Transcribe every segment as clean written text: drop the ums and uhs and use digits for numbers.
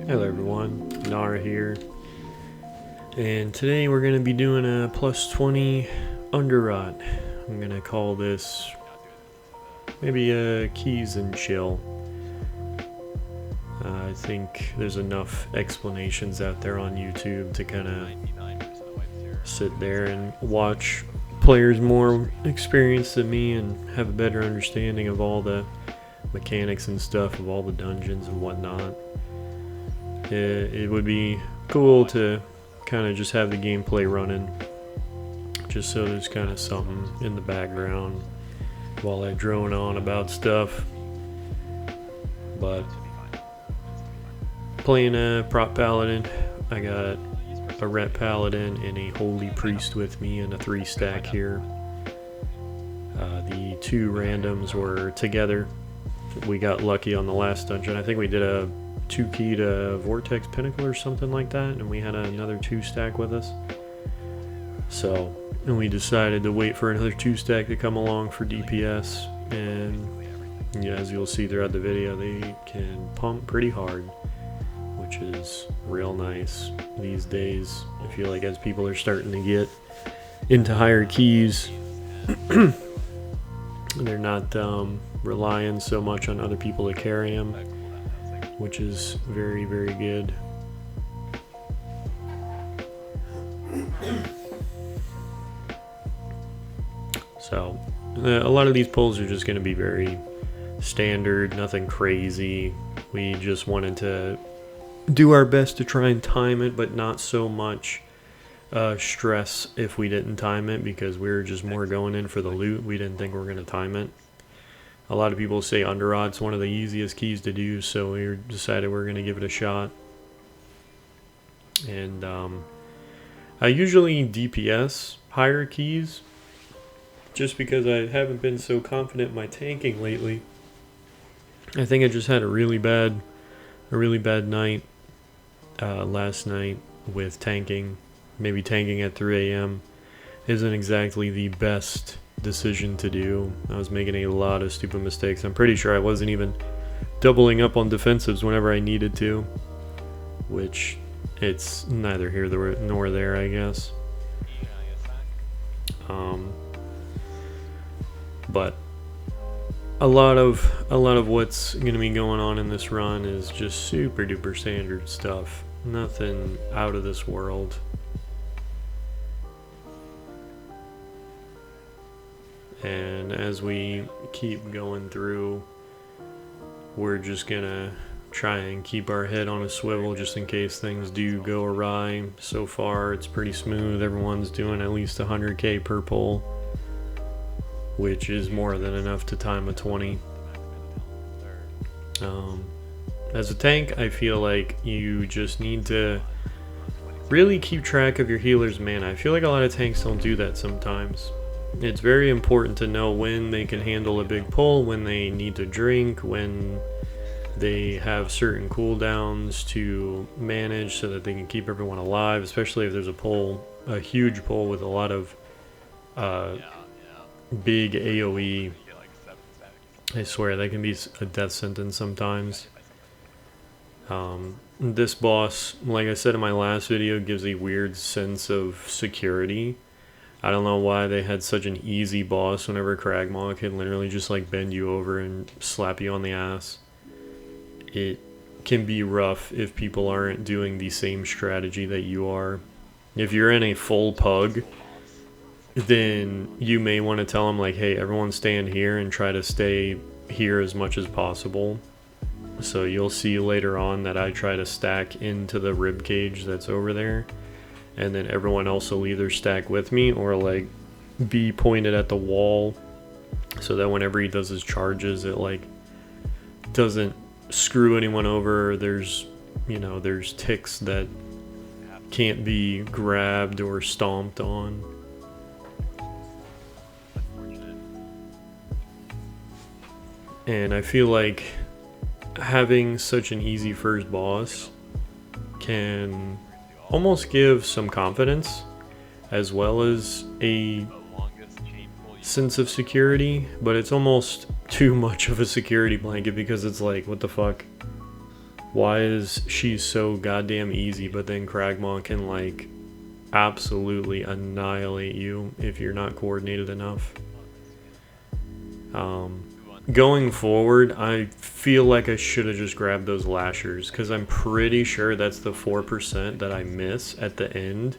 Hello everyone, Nara here, and today we're going to be doing a plus 20 Underrot. I'm going to call this maybe a keys and chill. I think there's enough explanations out there on YouTube to kind of sit there and watch players more experienced than me and have a better understanding of all the mechanics and stuff of all the dungeons and whatnot. It would be cool to kind of just have the gameplay running, just so there's kind of something in the background while I drone on about stuff. But playing a prop paladin, I got a ret paladin and a holy priest with me and a 3-stack here. The two randoms were together. We got lucky on the last dungeon. I think we did a 2-key to Vortex Pinnacle or something like that, and we had another 2-stack with us. So, and we decided to wait for another 2-stack to come along for DPS, and yeah, as you'll see throughout the video, they can pump pretty hard, which is real nice these days. I feel like as people are starting to get into higher keys, they're not relying so much on other people to carry them, which is very, very good. So, a lot of these pulls are just going to be very standard, nothing crazy. We just wanted to do our best to try and time it, but not so much stress if we didn't time it, because we were just more going in for the loot. We didn't think we were going to time it. A lot of people say Underrot's one of the easiest keys to do, so we decided we're going to give it a shot. And I usually DPS higher keys, just because I haven't been so confident in my tanking lately. I think I just had a really bad night last night with tanking. Maybe tanking at 3 a.m. isn't exactly the best decision to do. I was making a lot of stupid mistakes. I'm pretty sure I wasn't even doubling up on defensives whenever I needed to, which it's neither here nor there, I guess. But a lot of what's going to be going on in this run is just super duper standard stuff. Nothing out of this world. And as we keep going through, we're just gonna try and keep our head on a swivel just in case things do go awry. So far it's pretty smooth. Everyone's doing at least 100k per pull, which is more than enough to time a 20. As a tank, I feel like you just need to really keep track of your healer's mana. I feel like a lot of tanks don't do that sometimes. It's very important to know when they can handle a big pull, when they need to drink, when they have certain cooldowns to manage so that they can keep everyone alive, especially if there's a huge pull with a lot of big AoE. I swear, that can be a death sentence sometimes. This boss, like I said in my last video, gives a weird sense of security. I don't know why they had such an easy boss whenever Kragmaw can literally just like bend you over and slap you on the ass. It can be rough if people aren't doing the same strategy that you are. If you're in a full pug, then you may want to tell them like, hey, everyone stand here and try to stay here as much as possible. So you'll see later on that I try to stack into the rib cage that's over there. And then everyone else will either stack with me or like be pointed at the wall, so that whenever he does his charges, it like doesn't screw anyone over. There's ticks that can't be grabbed or stomped on. And I feel like having such an easy first boss can almost give some confidence, as well as a sense of security, but it's almost too much of a security blanket, because it's like, what the fuck? Why is she so goddamn easy, but then Kragmaw can like absolutely annihilate you if you're not coordinated enough? Going forward, I feel like I should have just grabbed those lashers, because I'm pretty sure that's the 4% that I miss at the end.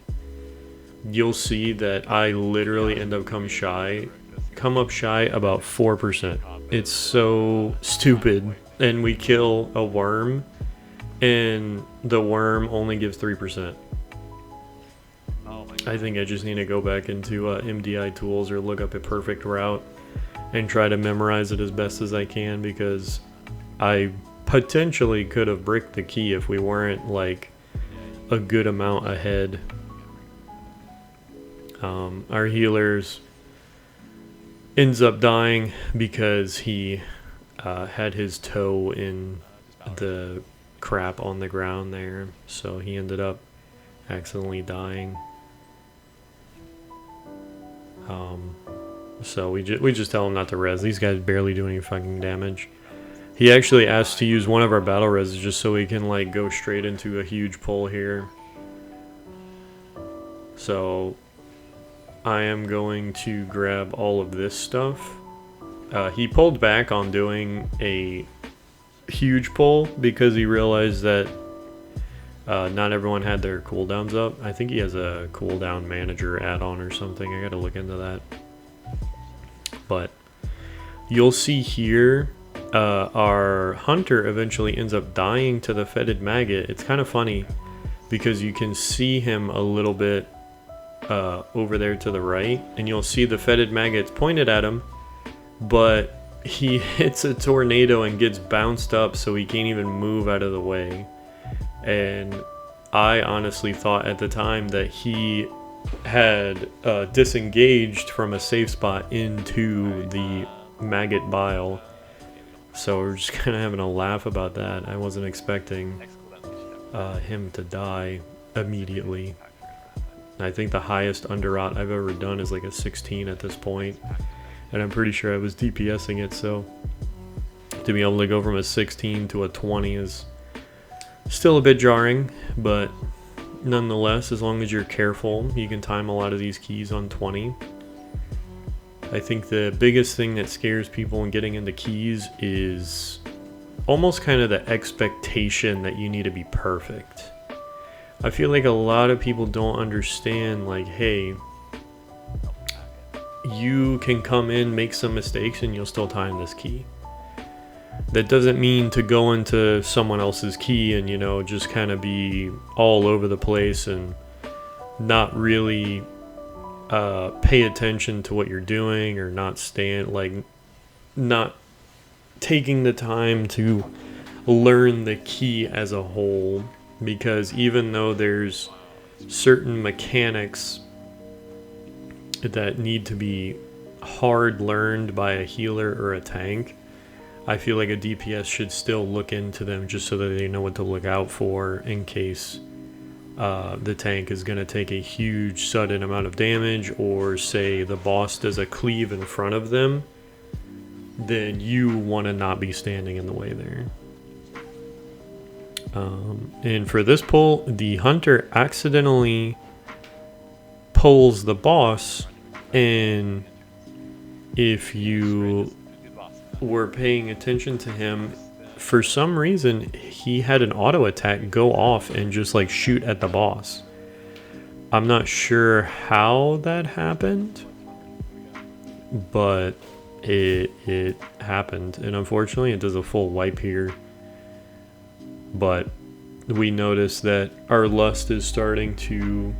You'll see that I literally end up come up shy about 4%. It's so stupid. And we kill a worm, and the worm only gives 3%. I think I just need to go back into MDI tools or look up a perfect route and try to memorize it as best as I can, because I potentially could have bricked the key if we weren't like a good amount ahead. Our healers ends up dying because he had his toe in the crap on the ground there, so he ended up accidentally dying. So we just tell him not to res. These guys barely do any fucking damage. He actually asked to use one of our battle reses just so he can like go straight into a huge pull here. So I am going to grab all of this stuff. He pulled back on doing a huge pull because he realized that not everyone had their cooldowns up. I think he has a cooldown manager add-on or something. I gotta look into that. But you'll see here, our hunter eventually ends up dying to the fetid maggot. It's kind of funny because you can see him a little bit over there to the right, and you'll see the fetid maggots pointed at him, but he hits a tornado and gets bounced up so he can't even move out of the way. And I honestly thought at the time that he had disengaged from a safe spot into the maggot bile. So we're just kind of having a laugh about that. I wasn't expecting him to die immediately. I think the highest Underrot I've ever done is like a 16 at this point, and I'm pretty sure I was DPSing it, so to be able to go from a 16 to a 20 is still a bit jarring, but nonetheless, as long as you're careful, you can time a lot of these keys on 20. I think the biggest thing that scares people in getting into keys is almost kind of the expectation that you need to be perfect. I feel like a lot of people don't understand, like, hey, you can come in, make some mistakes, and you'll still time this key. That doesn't mean to go into someone else's key and, you know, just kind of be all over the place and not really pay attention to what you're doing, or not taking the time to learn the key as a whole. Because even though there's certain mechanics that need to be hard learned by a healer or a tank, I feel like a DPS should still look into them just so that they know what to look out for in case the tank is going to take a huge sudden amount of damage, or say the boss does a cleave in front of them, then you want to not be standing in the way there. And for this pull, the hunter accidentally pulls the boss, and if you were paying attention to him, for some reason he had an auto attack go off and just like shoot at the boss. I'm not sure how that happened, but it happened, and unfortunately it does a full wipe here. But we notice that our lust is starting to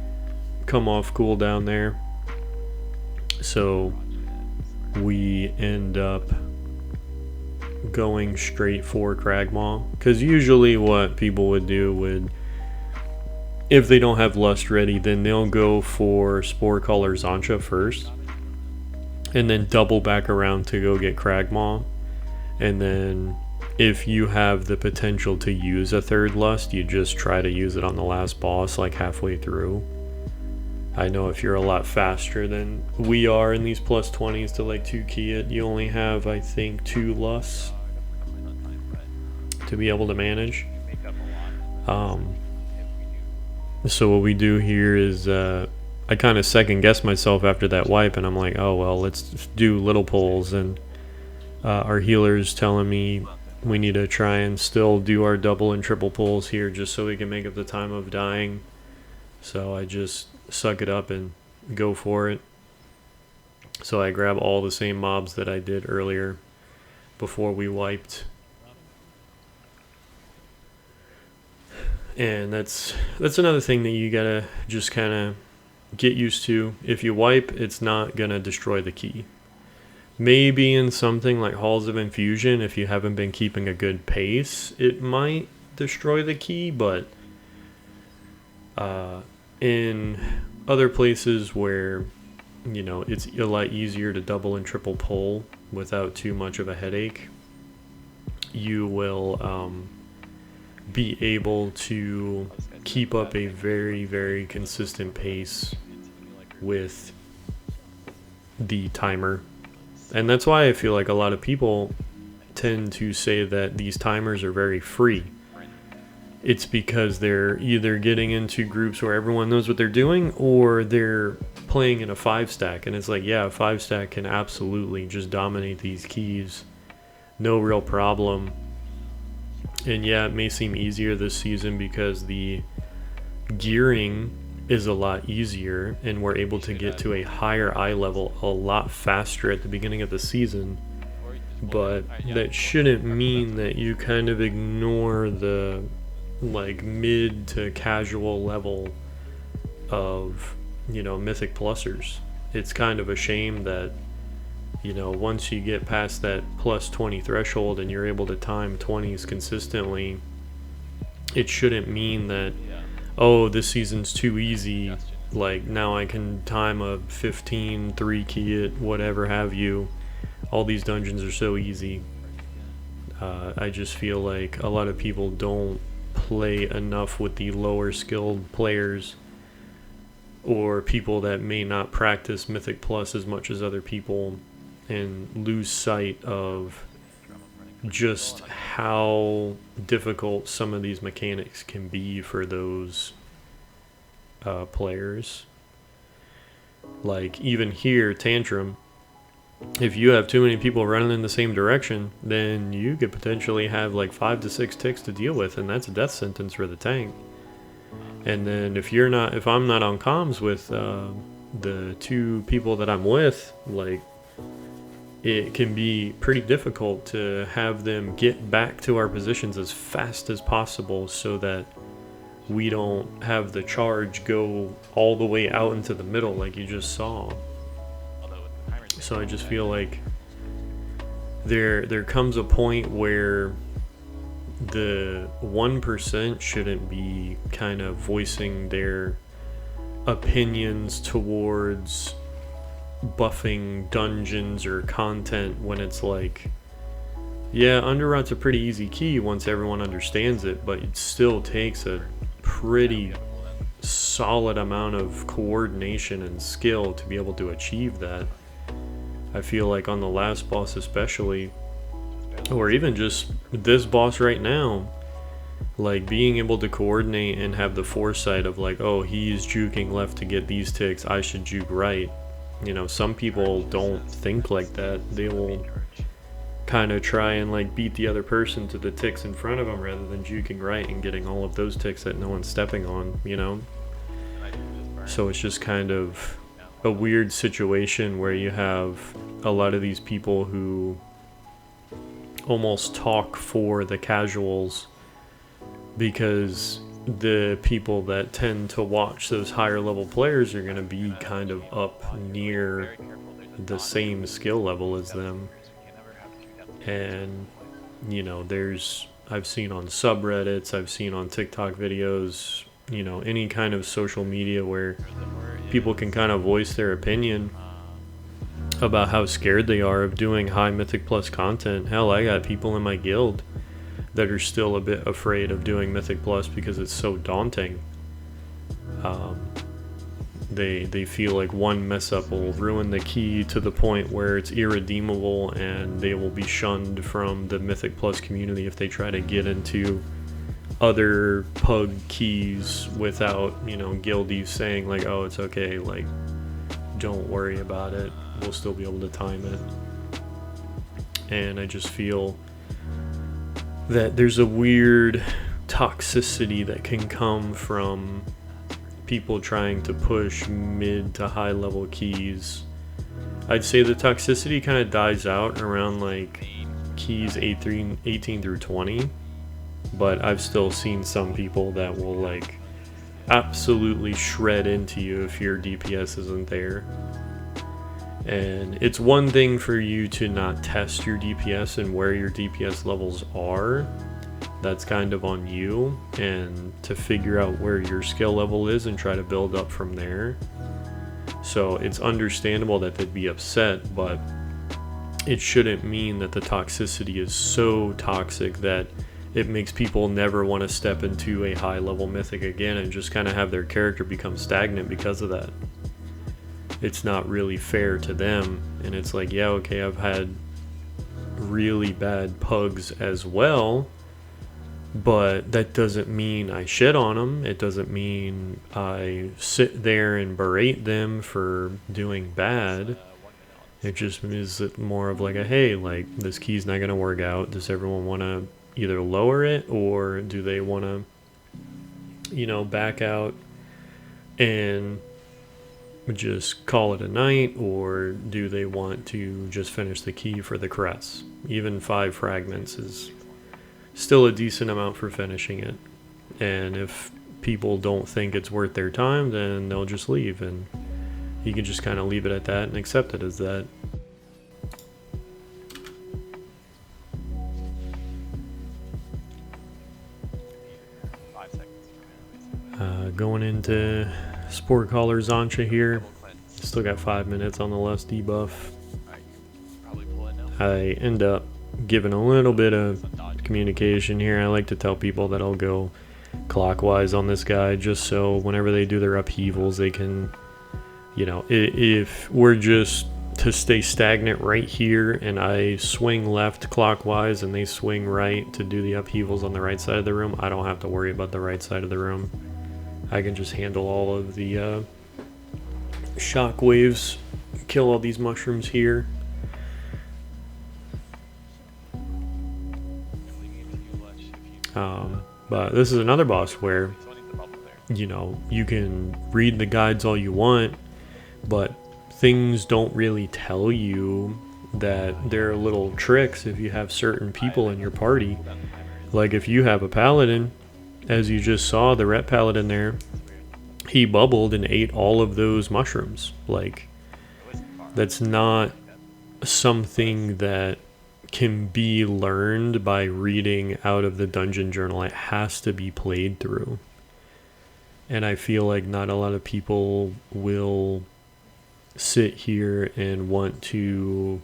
come off cooldown there, so we end up going straight for Kragmaw, because usually what people would do would, if they don't have lust ready, then they'll go for Spore Caller Zancha first and then double back around to go get Kragmaw, and then if you have the potential to use a third lust, you just try to use it on the last boss like halfway through. I know if you're a lot faster than we are in these plus 20s to like 2 key it, you only have, I think, 2 lusts to be able to manage. So what we do here is I kind of second guess myself after that wipe, and I'm like, oh well, let's do little pulls, and our healer's telling me we need to try and still do our double and triple pulls here just so we can make up the time of dying. So I just suck it up and go for it. So I grab all the same mobs that I did earlier before we wiped. And that's another thing that you gotta just kind of get used to. If you wipe, it's not gonna destroy the key. Maybe in something like Halls of Infusion, if you haven't been keeping a good pace, it might destroy the key, but in other places where, you know, it's a lot easier to double and triple pull without too much of a headache, you will be able to keep up a very, very consistent pace with the timer. And that's why I feel like a lot of people tend to say that these timers are very free. It's because they're either getting into groups where everyone knows what they're doing, or they're playing in a 5-stack. And it's like, yeah, a 5-stack can absolutely just dominate these keys. No real problem. And yeah, it may seem easier this season because the gearing is a lot easier and we're able to get to a higher eye level a lot faster at the beginning of the season, but that shouldn't mean that you kind of ignore the like mid to casual level of, you know, Mythic Plusers. It's kind of a shame that, you know, once you get past that plus 20 threshold and you're able to time 20s consistently, it shouldn't mean that, oh, this season's too easy, like now I can time a 15, 3 key it, whatever have you. All these dungeons are so easy. I just feel like a lot of people don't play enough with the lower skilled players, or people that may not practice Mythic Plus as much as other people, and lose sight of just how difficult some of these mechanics can be for those players. Like even here, Tantrum, if you have too many people running in the same direction, then you could potentially have like 5 to 6 ticks to deal with, and that's a death sentence for the tank. And then if I'm not on comms with the 2 people that I'm with, like, it can be pretty difficult to have them get back to our positions as fast as possible so that we don't have the charge go all the way out into the middle like you just saw. So I just feel like there comes a point where the 1% shouldn't be kind of voicing their opinions towards buffing dungeons or content when it's like, yeah, Underrot's a pretty easy key once everyone understands it, but it still takes a pretty solid amount of coordination and skill to be able to achieve that. I feel like on the last boss especially, or even just this boss right now, like being able to coordinate and have the foresight of like, oh, he's juking left to get these ticks, I should juke right. You know, some people don't think like that. They will kind of try and like beat the other person to the ticks in front of them rather than juking right and getting all of those ticks that no one's stepping on, you know? So it's just kind of a weird situation where you have a lot of these people who almost talk for the casuals, because the people that tend to watch those higher level players are going to be kind of up near the same skill level as them. And, you know, I've seen on subreddits, I've seen on TikTok videos, you know, any kind of social media where people can kind of voice their opinion about how scared they are of doing high Mythic Plus content. Hell, I got people in my guild that are still a bit afraid of doing Mythic Plus because it's so daunting. They feel like one mess up will ruin the key to the point where it's irredeemable, and they will be shunned from the Mythic Plus community if they try to get into other pug keys without, guildies saying like, oh, it's okay, like, don't worry about it, we'll still be able to time it. And I just feel that there's a weird toxicity that can come from people trying to push mid to high level keys. I'd say the toxicity kind of dies out around like keys 18 through 20, but I've still seen some people that will like absolutely shred into you if your DPS isn't there. And it's one thing for you to not test your DPS and where your DPS levels are. That's kind of on you, and to figure out where your skill level is and try to build up from there. So it's understandable that they'd be upset, but it shouldn't mean that the toxicity is so toxic that it makes people never want to step into a high level mythic again and just kind of have their character become stagnant because of that. It's not really fair to them, and it's like, yeah, okay, I've had really bad pugs as well, but that doesn't mean I shit on them. It doesn't mean I sit there and berate them for doing bad. It just is more of like a, hey, like, this key's not going to work out. Does everyone want to either lower it, or do they want to, back out and just call it a night, or do they want to just finish the key for the crest? Even 5 fragments is still a decent amount for finishing it, and if people don't think it's worth their time, then they'll just leave, and you can just kind of leave it at that and accept it as that. Going into Sport Collar Zancha here. Still got 5 minutes on the last debuff. I end up giving a little bit of communication here. I like to tell people that I'll go clockwise on this guy, just so whenever they do their upheavals, they can, if we're just to stay stagnant right here and I swing left clockwise and they swing right to do the upheavals on the right side of the room, I don't have to worry about the right side of the room. I can just handle all of the shock waves, kill all these mushrooms here. But this is another boss where, you can read the guides all you want, but things don't really tell you that there are little tricks if you have certain people in your party. Like if you have a paladin, as you just saw, the ret paladin there, he bubbled and ate all of those mushrooms. Like, that's not something that can be learned by reading out of the dungeon journal. It has to be played through. And I feel like not a lot of people will sit here and want to,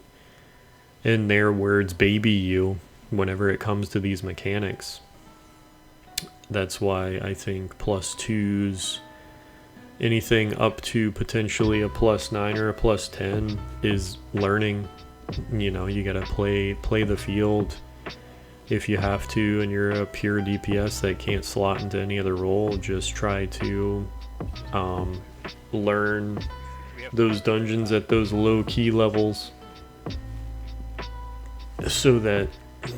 in their words, baby you whenever it comes to these mechanics. That's why I think +2s, anything up to potentially a +9 or a +10 is learning. You gotta play the field if you have to, and you're a pure DPS that can't slot into any other role. Just try to learn those dungeons at those low key levels so that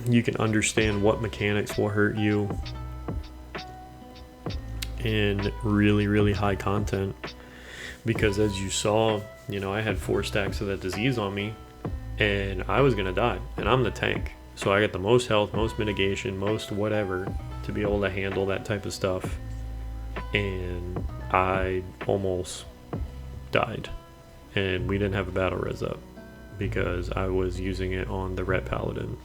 you can understand what mechanics will hurt you in really, really high content. Because as you saw, I had 4 stacks of that disease on me, and I was gonna die, and I'm the tank, so I got the most health, most mitigation, most whatever to be able to handle that type of stuff, and I almost died, and we didn't have a battle res up because I was using it on the ret paladin.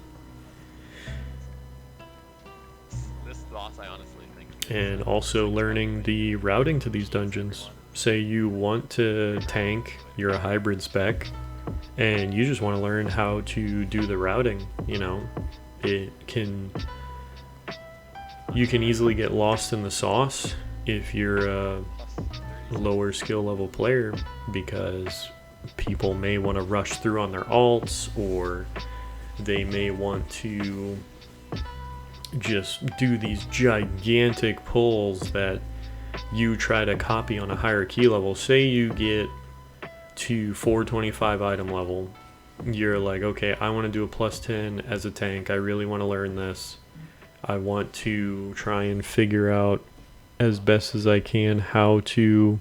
This boss, I honestly think. And also learning the routing to these dungeons. Say you want to tank, you're a hybrid spec, and you just want to learn how to do the routing. You can easily get lost in the sauce if you're a lower skill level player, because people may want to rush through on their alts, or they may want to just do these gigantic pulls that you try to copy on a higher key level. Say you get to 425 item level, you're like, okay, I want to do a plus 10 as a tank. I really want to learn this. I want to try and figure out as best as I can how to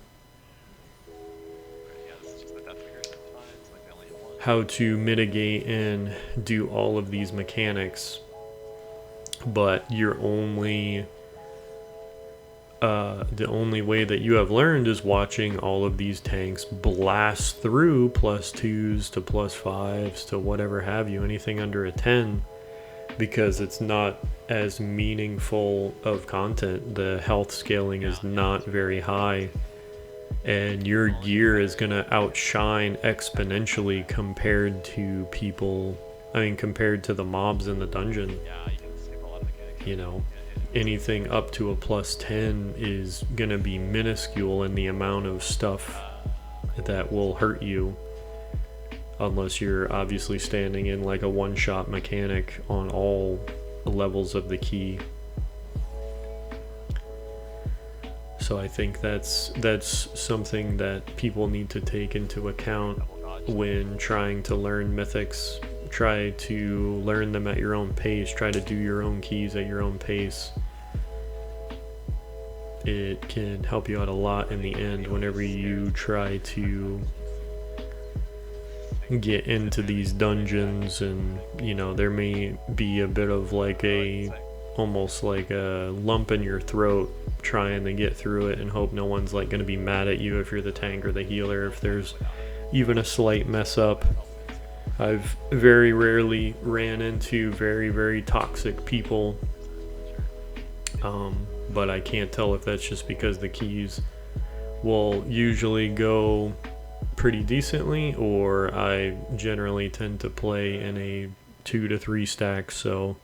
mitigate and do all of these mechanics, but you're only the only way that you have learned is watching all of these tanks blast through plus 2s to plus 5s to whatever have you, anything under a 10, because it's not as meaningful of content. The health scaling is not very high, and your gear is going to outshine exponentially compared to compared to the mobs in the dungeon. You know, anything up to a plus 10 is going to be minuscule in the amount of stuff that will hurt you, unless you're obviously standing in like a one-shot mechanic on all levels of the key. So I think that's something that people need to take into account when trying to learn mythics. Try to learn them at your own pace. Try to do your own keys at your own pace. It can help you out a lot in the end whenever you try to get into these dungeons, and you know, there may be a bit of like almost like a lump in your throat trying to get through it and hope no one's like going to be mad at you if you're the tank or the healer if there's even a slight mess up. I've very rarely ran into very, very toxic people, but I can't tell if that's just because the keys will usually go pretty decently, or I generally tend to play in a 2 to 3 stack, so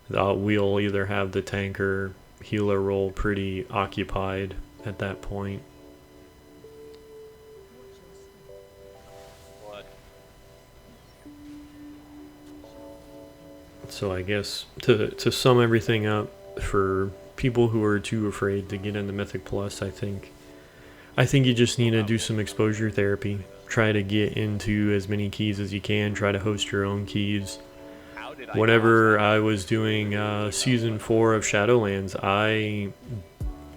we'll either have the tanker healer role pretty occupied at that point. So I guess to sum everything up, for people who are too afraid to get into Mythic Plus, I think you just need to do some exposure therapy. Try to get into as many keys as you can. Try to host your own keys. Whenever I was doing Season 4 of Shadowlands, I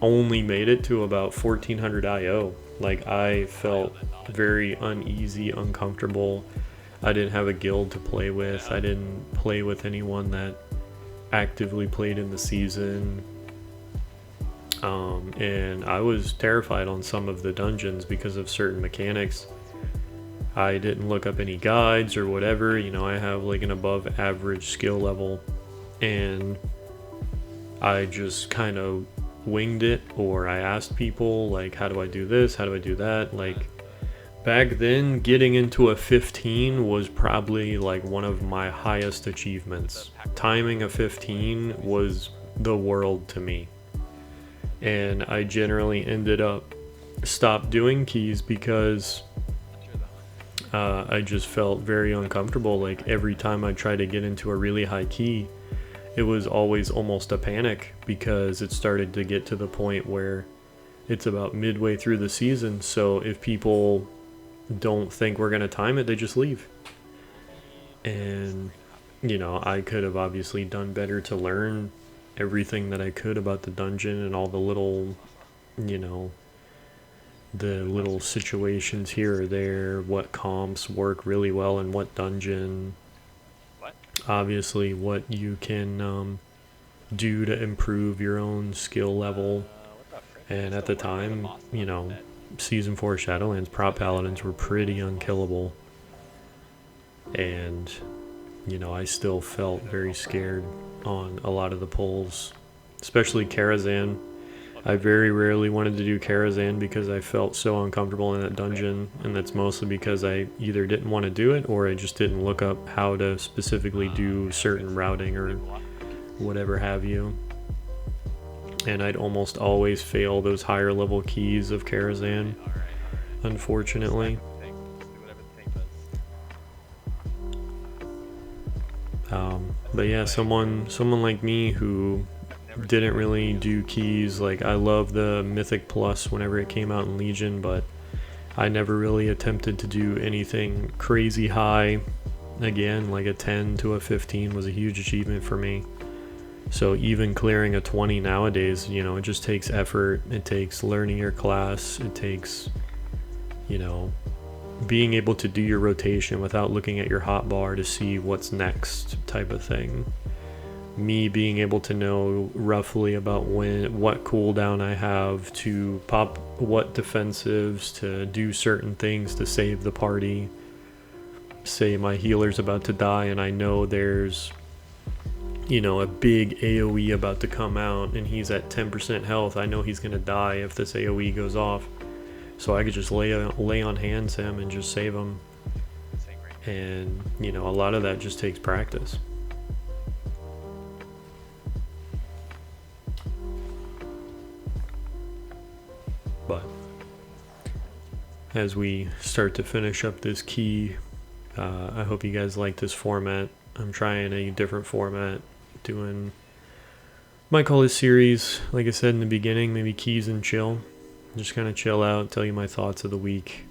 only made it to about 1400 IO. Like, I felt very uneasy, uncomfortable. I didn't have a guild to play with. I didn't play with anyone that actively played in the season. And I was terrified on some of the dungeons because of certain mechanics. I didn't look up any guides or whatever. You know, I have like an above average skill level, and I just kind of winged it, or I asked people like, how do I do this? How do I do that? Like, back then, getting into a 15 was probably like one of my highest achievements. Timing a 15 was the world to me. And I generally ended up stopped doing keys because I just felt very uncomfortable. Like, every time I tried to get into a really high key, it was always almost a panic, because it started to get to the point where it's about midway through the season. So if people don't think we're going to time it, they just leave. And, you know, I could have obviously done better to learn everything that I could about the dungeon and all the little, you know, the little situations here or there, what comps work really well in what dungeon, obviously what you can do to improve your own skill level. And at the time, you know, Season 4 Shadowlands prop paladins were pretty unkillable, and you know, I still felt very scared on a lot of the pulls, especially Karazhan. I very rarely wanted to do Karazhan because I felt so uncomfortable in that dungeon, and that's mostly because I either didn't want to do it, or I just didn't look up how to specifically do certain routing or whatever have you. And I'd almost always fail those higher level keys of Karazhan, unfortunately. But But yeah, someone like me who didn't really do keys, like I love the Mythic Plus whenever it came out in Legion, but I never really attempted to do anything crazy high. Again, like a 10 to a 15 was a huge achievement for me. So even clearing a 20 nowadays, you know, it just takes effort. It takes learning your class. It takes, you know, being able to do your rotation without looking at your hotbar to see what's next type of thing. Me being able to know roughly about what cooldown I have to pop what defensives, to do certain things to save the party. Say my healer's about to die and I know there's, you know, a big AoE about to come out and he's at 10% health. I know he's gonna die if this AoE goes off, so I could just lay on hands him and just save him. And you know, a lot of that just takes practice. But as we start to finish up this key, I hope you guys like this format. I'm trying a different format, doing, might call this series, like I said in the beginning, maybe keys and chill. Just kind of chill out, tell you my thoughts of the week.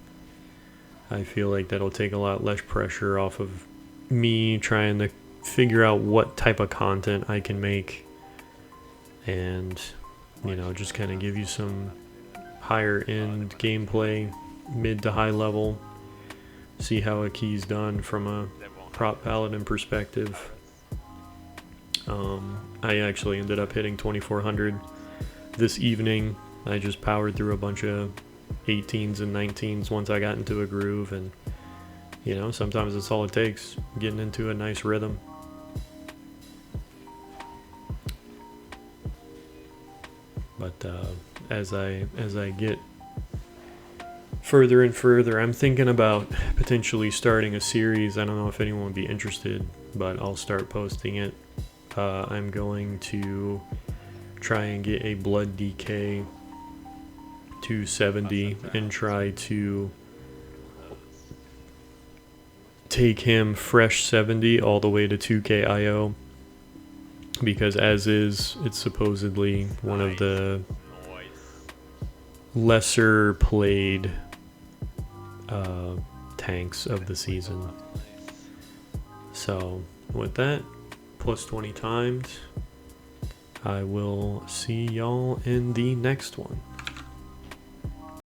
I feel like that'll take a lot less pressure off of me trying to figure out what type of content I can make, and you know, just kind of give you some higher end gameplay, mid to high level, see how a key's done from a prop paladin perspective. I actually ended up hitting 2400 this evening. I just powered through a bunch of 18s and 19s once I got into a groove, and you know, sometimes it's all it takes, getting into a nice rhythm. But as I get further and further, I'm thinking about potentially starting a series. I don't know if anyone would be interested, but I'll start posting it. I'm going to try and get a blood DK to 70 and try to take him fresh 70 all the way to 2k IO, because as is, it's supposedly one of the lesser played tanks of the season. So with that, plus 20 times, I will see y'all in the next one.